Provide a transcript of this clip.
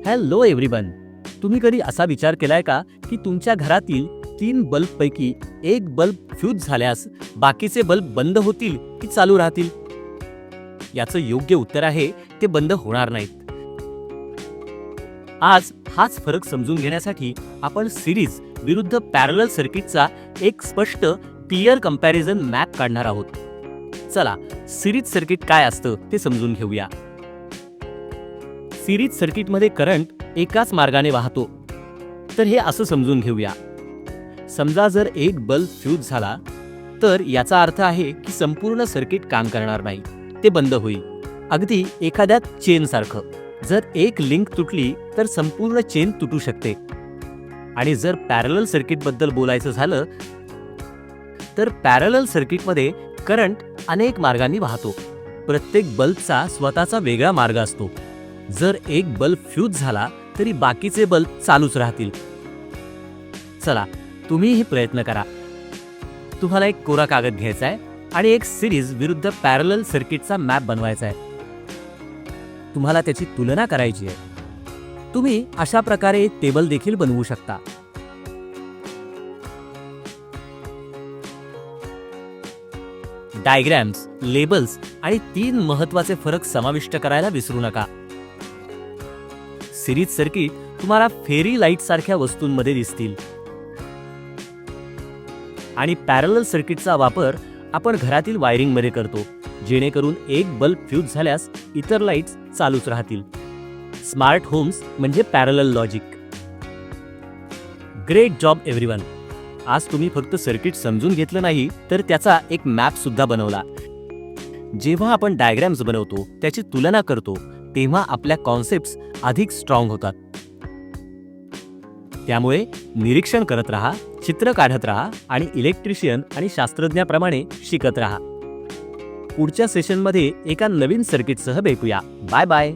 Hello everyone. तुम्ही कधी असा विचार केलाय का की तुमच्या घरातील 3 बल्बपैकी एक बल्ब फ्यूज झाल्यास बाकीचे बल्ब बंद होतील की चालू राहतील? याचं योग्य उत्तर आहे ते बंद होणार नाहीत. आज हाच फरक समजून घेण्यासाठी आपण सिरीज विरुद्ध पॅरलल सर्किटचा एक स्पष्ट क्लिअर कंपॅरिझन मॅप काढणार आहोत. चला, सिरीज सर्किट काय असतं ते समजून घेऊया. सिरीज सर्किटमध्ये करंट एकाच मार्गाने वाहतो. तर हे असं समजून घेऊया. समजा जर एक बल्ब फ्यूज झाला तर याचा अर्थ आहे की संपूर्ण सर्किट काम करणार नाही, ते बंद होईल. अगदी एखाद्या चेन सारखं. जर एक लिंक तुटली तर संपूर्ण चेन तुटू शकते. आणि जर पॅरलल सर्किट बद्दल बोलायचं झालं तर पॅरलल सर्किटमध्ये करंट अनेक मार्गांनी वाहतो. प्रत्येक बल्बचा स्वतःचा वेगळा मार्ग असतो. जर एक बल्ब फ्यूज झाला तरी बाकीचे बल्ब चालूच राहतील. चला, तुम्हीही प्रयत्न करा. तुम्हाला एक कोरा कागद घ्यायचा आहे आणि एक सिरीज विरुद्ध पॅरलल सर्किटचा मॅप बनवायचा आहे. तुम्हाला त्याची तुलना करायची आहे. तुम्ही अशा प्रकारे एक टेबल देखील बनवू शकता. डायग्रॅम्स, लेबल्स आणि 3 महत्त्वाचे फरक समाविष्ट करायला विसरू नका. सिरीज सर्किट तुम्हाला फेरी लाईट सारख्या वस्तूंमध्ये दिसतील आणि पॅरलल सर्किटचा वापर आपण घरातील वायरिंगमध्ये करतो, जेणेकरून एक बल्ब फ्यूज झाल्यास इतर लाईट्स चालूच राहतील. स्मार्ट होम्स म्हणजे parallel logic. Great job everyone. आज तुम्ही फक्त सर्किट समजून घेतलं नाही तर त्याचा एक मॅप सुद्धा बनवला. जेव्हा आपण डायग्रॅम्स बनवतो, त्याची तुलना करतो, तेव्हा आपल्या कॉन्सेप्ट्स अधिक स्ट्रॉंग होतात. त्यामुळे निरीक्षण करत राहा, चित्र काढत राहा आणि इलेक्ट्रिशियन आणि शास्त्रज्ञाप्रमाणे शिकत राहा. पुढच्या सेशनमध्ये एका नवीन सर्किटसह भेटूया. Bye bye.